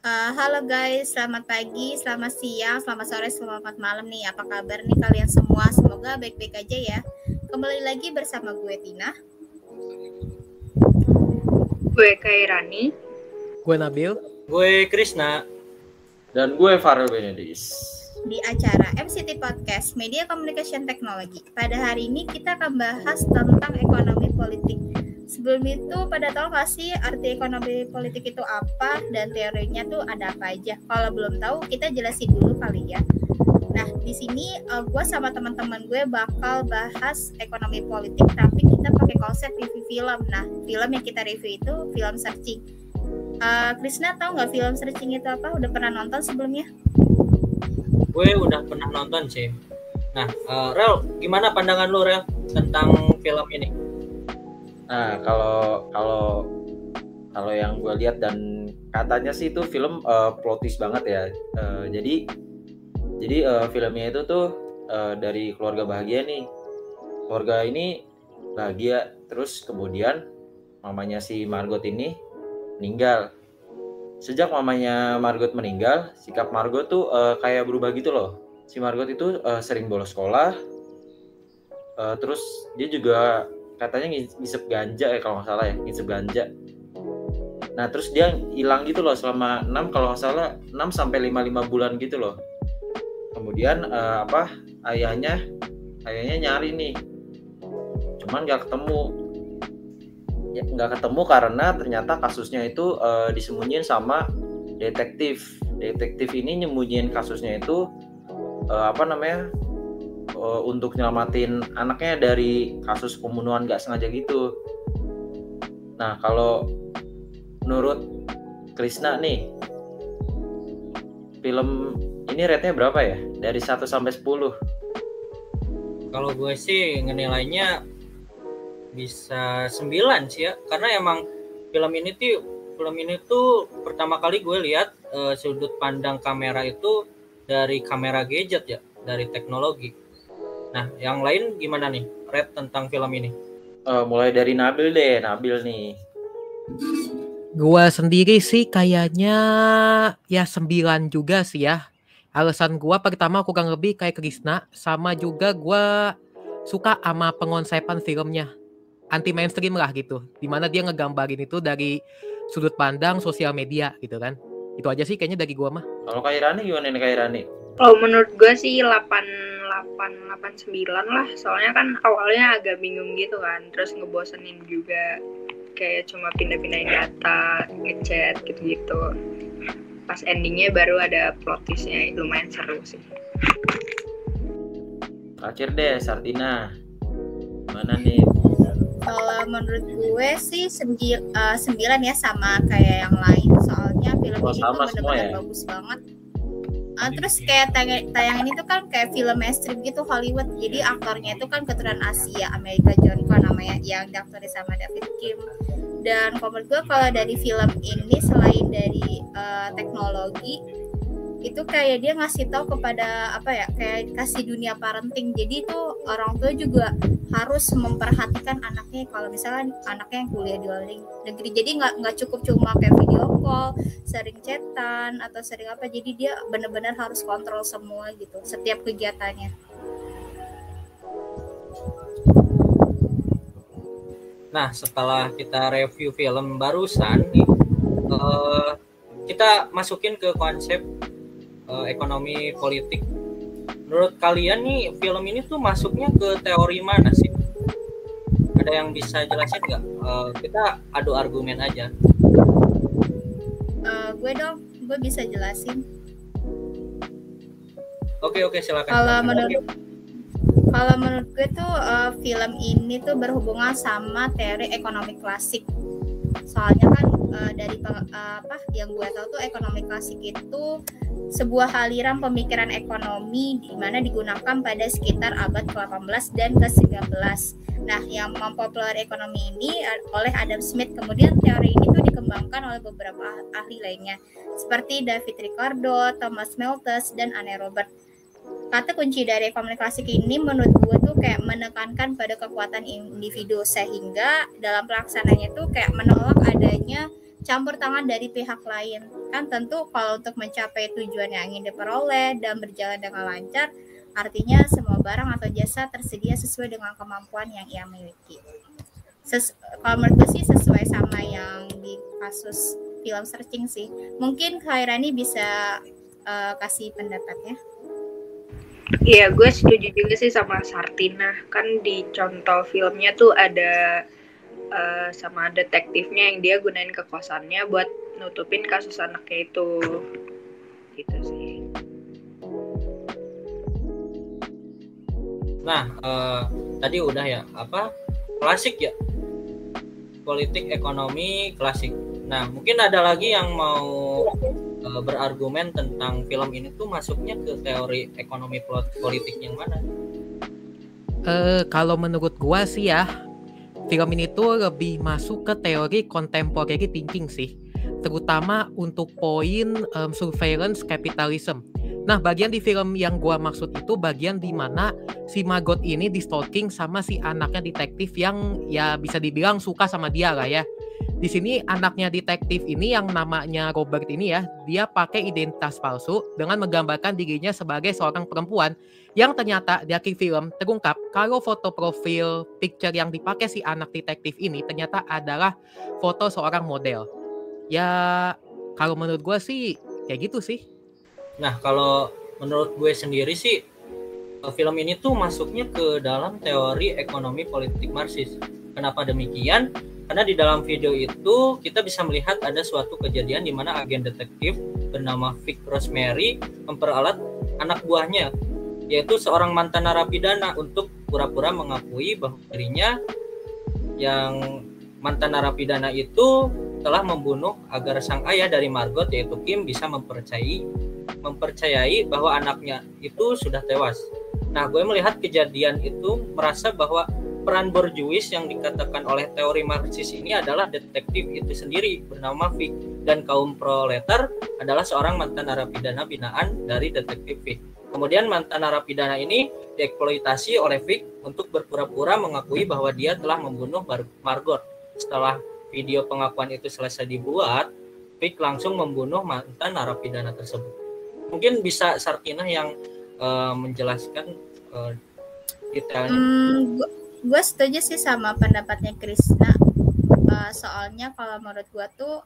Halo guys, selamat pagi, selamat siang, selamat sore, selamat malam nih. Apa kabar nih kalian semua? Semoga baik-baik aja ya. Kembali lagi bersama gue Tina. Gue Kairani. Gue Nabil. Gue Krisna. Dan gue Farel Benedis. Di acara MCT Podcast, Media Communication Technology. Pada hari ini kita akan bahas tentang ekonomi politik. Sebelum itu, pada tahu nggak sih arti ekonomi politik itu apa dan teorinya tuh ada apa aja? Kalau belum tahu, kita jelasin dulu kali ya. Nah, di sini gue sama teman-teman gue bakal bahas ekonomi politik, tapi kita pakai konsep review film. Nah, film yang kita review itu film searching. Krisna tahu nggak film searching itu apa? Udah pernah nonton sebelumnya? Gue udah pernah nonton sih. Nah, Rel, gimana pandangan lu Rel tentang film ini? Nah, kalau yang gue lihat dan katanya sih itu film plot twist banget ya. Jadi filmnya itu tuh dari keluarga bahagia nih. Keluarga ini bahagia, terus kemudian mamanya si Margot ini meninggal. Sejak mamanya Margot meninggal, sikap Margot tuh kayak berubah gitu loh. Si Margot itu sering bolos sekolah, terus dia juga katanya ngisep ganja ya kalau nggak salah ya, ngisep ganja. Nah terus dia hilang gitu loh selama 6 sampai 5 bulan gitu loh. Kemudian ayahnya nyari nih, cuman nggak ketemu karena ternyata kasusnya itu disembunyiin sama detektif. Detektif ini nyembunyiin kasusnya itu untuk nyelamatin anaknya dari kasus pembunuhan gak sengaja gitu. Nah kalau menurut Krisna nih, film ini rate-nya berapa ya? Dari 1 sampai 10? Kalau gue sih ngenilainya bisa 9 sih ya. Karena emang film ini tuh pertama kali gue lihat sudut pandang kamera itu dari kamera gadget ya, dari teknologi. Nah, yang lain gimana nih rate tentang film ini? Mulai dari Nabil deh, Nabil nih. Gua sendiri sih kayaknya ya 9 juga sih ya. Alasan gua pertama kurang lebih kayak Krisna, sama juga gua suka sama pengonsepan filmnya. Anti mainstream lah gitu. Dimana dia ngegambarin itu dari sudut pandang sosial media gitu kan. Itu aja sih kayaknya dari gua mah. Kalau Kairani gimana nih Kairani? Kalau menurut gue sih 8-9 lah. Soalnya kan awalnya agak bingung gitu kan. Terus ngebosenin juga. Kayak cuma pindah-pindahin data, ngechat gitu-gitu. Pas endingnya baru ada plot twist-nya, lumayan seru sih. Terakhir deh, Sartina. Mana nih? Kalau menurut gue sih 9 ya, sama kayak yang lain. Soalnya film ini tuh benar-benar bagus banget. Terus kayak tayangan itu kan kayak film mainstream gitu Hollywood. Jadi aktornya itu kan keturunan Asia, Amerika Johnson namanya, yang diaktori sama David Kim. Dan menurut gue kalau dari film ini selain dari teknologi itu kayak dia ngasih tahu kepada kayak kasih dunia parenting. Jadi itu orang tua juga harus memperhatikan anaknya kalau misalnya anaknya yang kuliah di luar negeri. Jadi nggak cukup cuma kayak video call, sering chatan atau sering apa. Jadi dia benar-benar harus kontrol semua gitu setiap kegiatannya. Nah, setelah kita review film barusan nih, kita masukin ke konsep ekonomi politik. Menurut kalian nih, film ini tuh masuknya ke teori mana sih? Ada yang bisa jelasin nggak? Kita adu argumen aja. Gue bisa jelasin. Oke, silakan. Kalau menurut gue tuh film ini tuh berhubungan sama teori ekonomi klasik. Soalnya kan dari yang gue tahu tuh ekonomi klasik itu sebuah aliran pemikiran ekonomi di mana digunakan pada sekitar abad ke-18 dan ke-19. Nah, yang mempopuler ekonomi ini oleh Adam Smith. Kemudian teori ini tuh dikembangkan oleh beberapa ahli lainnya seperti David Ricardo, Thomas Malthus, dan Anne Robert. Kata kunci dari ekonomi klasik ini menurut gue tuh kayak menekankan pada kekuatan individu, sehingga dalam pelaksananya tuh kayak menolak adanya campur tangan dari pihak lain. Kan tentu kalau untuk mencapai tujuan yang ingin diperoleh dan berjalan dengan lancar, artinya semua barang atau jasa tersedia sesuai dengan kemampuan yang ia miliki. Kalau menurut gue sih sesuai sama yang di kasus film Searching sih. Mungkin Khairani bisa kasih pendapatnya. Iya, gue setuju juga sih sama Sartina. Kan di contoh filmnya tuh ada sama detektifnya yang dia gunain kekuasaannya buat nutupin kasus anaknya itu. Gitu sih. Nah, tadi udah ya, klasik ya, politik ekonomi klasik. Nah, mungkin ada lagi yang mau berargumen tentang film ini tuh masuknya ke teori ekonomi politik yang mana? Kalau menurut gua sih ya, film ini tuh lebih masuk ke teori contemporary thinking sih, terutama untuk poin surveillance capitalism. Nah, bagian di film yang gua maksud itu bagian di mana si Margot ini di stalking sama si anaknya detektif yang ya bisa dibilang suka sama dia lah ya. Di sini anaknya detektif ini yang namanya Robert ini ya, dia pakai identitas palsu dengan menggambarkan dirinya sebagai seorang perempuan yang ternyata di akhir film terungkap kalau foto profil picture yang dipakai si anak detektif ini ternyata adalah foto seorang model. Ya, kalau menurut gue sih kayak gitu sih. Nah, kalau menurut gue sendiri sih, film ini tuh masuknya ke dalam teori ekonomi politik Marxis. Kenapa demikian? Karena di dalam video itu kita bisa melihat ada suatu kejadian di mana agen detektif bernama Vic Rosemary memperalat anak buahnya, yaitu seorang mantan narapidana, untuk pura-pura mengakui bahwa dirinya yang mantan narapidana itu telah membunuh agar sang ayah dari Margot, yaitu Kim, bisa mempercayai bahwa anaknya itu sudah tewas. Nah, gue melihat kejadian itu merasa bahwa peran borjuis yang dikatakan oleh teori Marxis ini adalah detektif itu sendiri bernama Vic, dan kaum proletar adalah seorang mantan narapidana binaan dari detektif Vic. Kemudian mantan narapidana ini dieksploitasi oleh Vic untuk berpura-pura mengakui bahwa dia telah membunuh Margot. Setelah video pengakuan itu selesai dibuat, Vic langsung membunuh mantan narapidana tersebut. Mungkin bisa Sartina yang menjelaskan detailnya. Gue setuju sih sama pendapatnya Krisna. Soalnya kalau menurut gue tuh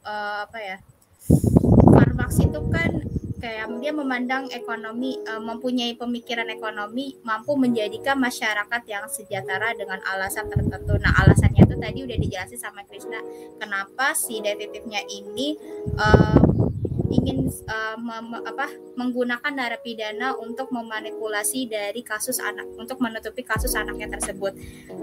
Karl Marx itu kan kayak dia memandang ekonomi, mempunyai pemikiran ekonomi, mampu menjadikan masyarakat yang sejahtera dengan alasan tertentu. Nah, alasannya itu tadi udah dijelasin sama Krisna. Kenapa si detektifnya ini ingin menggunakan narapidana untuk memanipulasi dari kasus anak, untuk menutupi kasus anaknya tersebut.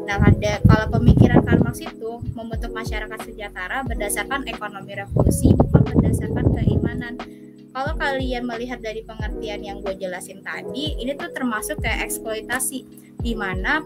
Nah, kalau pemikiran Karl Marx itu membentuk masyarakat sejahtera berdasarkan ekonomi revolusi, bukan berdasarkan keimanan. Kalau kalian melihat dari pengertian yang gue jelasin tadi, ini tuh termasuk kayak eksploitasi, di mana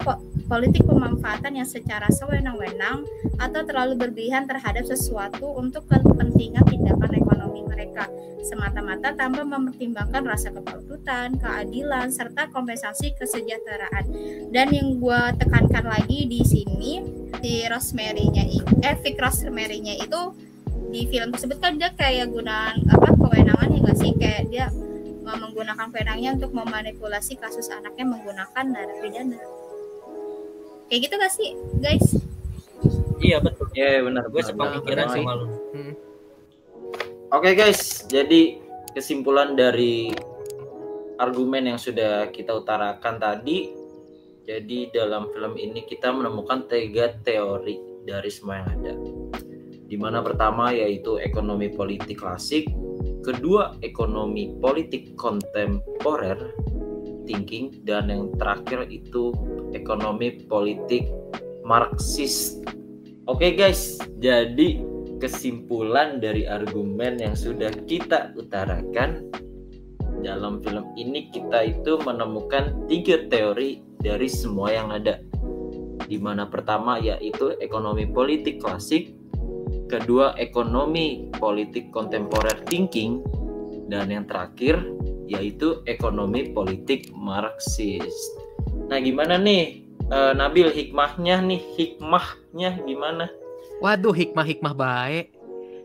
politik pemanfaatan yang secara sewenang-wenang atau terlalu berlebihan terhadap sesuatu untuk kepentingan tindakan ekonomi mereka, semata-mata tanpa mempertimbangkan rasa kepatutan, keadilan, serta kompensasi kesejahteraan. Dan yang gue tekankan lagi di sini, di Vic Rosemary-nya itu di film tersebut kan dia kayak gunaan kewenangan ya nggak sih, kayak dia menggunakan kewenangannya untuk memanipulasi kasus anaknya menggunakan narapidana. Kayak gitu gak sih, guys? Iya, betul. Iya, benar. Gue sepikiran sama lu. Oke, guys. Jadi kesimpulan dari argumen yang sudah kita utarakan tadi, jadi dalam film ini kita menemukan 3 teori dari semua yang ada. Di mana pertama yaitu ekonomi politik klasik, kedua ekonomi politik kontemporer thinking, dan yang terakhir itu ekonomi politik Marxis. Oke guys, jadi kesimpulan dari argumen yang sudah kita utarakan dalam film ini, kita itu menemukan 3 teori dari semua yang ada, di mana pertama yaitu ekonomi politik klasik, kedua ekonomi politik kontemporer thinking, dan yang terakhir yaitu ekonomi politik Marxis. Nah, gimana nih Nabil, hikmahnya gimana? Waduh, hikmah baik.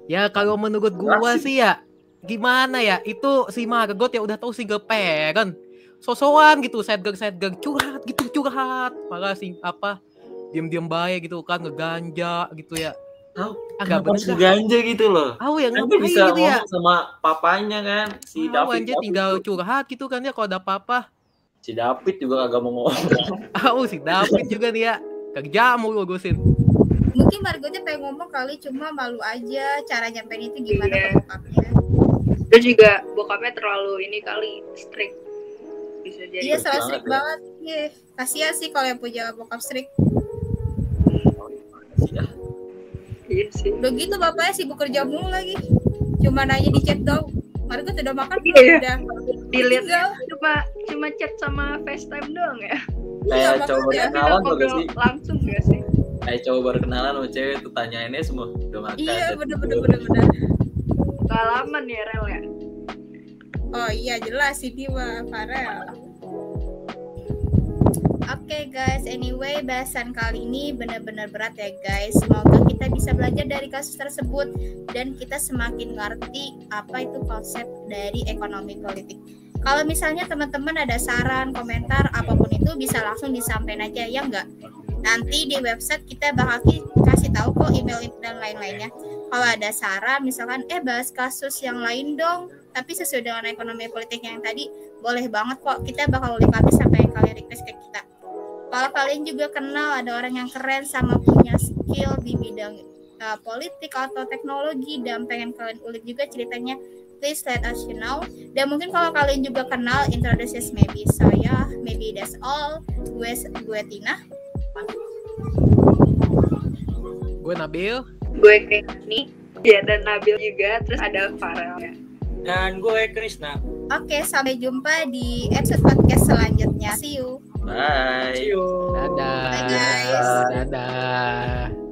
Ya kalau menurut gua sih ya gimana ya, itu si Margot ya udah tahu single parent, sosokan gitu, sad girl curhat gitu, malah si apa diam baik gitu kan, ngeganja gitu ya. Agak bener ganja gitu loh. Yang kan dia bisa gitu ngomong ya sama papanya kan, si David tinggal curhat gitu kan ya kalau ada apa-apa. Si David juga agak mau ngomong. Si David juga nih ya kerja mulu gusin. Mungkin Margotnya pengen ngomong kali, cuma malu aja cara nyampein itu gimana ke bokapnya. Terus juga bokapnya terlalu ini kali strict, bisa jadi. Iya, selalu strict banget. Iya, kasihan sih kalau yang punya bokap strict. Iya sih. Begitu bapaknya sibuk kerja mulu lagi, cuma nanya di chat dong. Margot udah makan belum? Udah. Dilihat cuma chat sama FaceTime doang ya. Kayak coba kenalan juga sih. Langsung gak sih? Kayak coba baru kenalan sama cewek tuh tanyainnya semua udah makan. Iya, bener. Pengalaman ya Rel ya. Oh iya jelas ini mah Farel. Oke guys, anyway bahasan kali ini benar-benar berat ya guys. Semoga kita bisa belajar dari kasus tersebut dan kita semakin ngerti apa itu konsep dari ekonomi politik. Kalau misalnya teman-teman ada saran, komentar, apapun itu bisa langsung disampaikan aja ya enggak? Nanti di website kita bakal kasih tahu kok email dan lain-lainnya. Kalau ada saran misalkan bahas kasus yang lain dong, tapi sesuai dengan ekonomi politik yang tadi, boleh banget kok. Kita bakal ulik lagi sampai kalian request ke kita. Kalau kalian juga kenal ada orang yang keren sama punya skill di bidang politik atau teknologi dan pengen kalian ulik juga ceritanya, please let us know. Dan mungkin kalau kalian juga kenal, introduce maybe saya, maybe that's all. Gue Tina. Gue Nabil. Gue Kenny. Ya, dan Nabil juga. Terus ada Farel ya. Dan gue Krisna. Oke, sampai jumpa di episode podcast selanjutnya. See you. Bye. See you. Dadah. Bye guys. Dadah.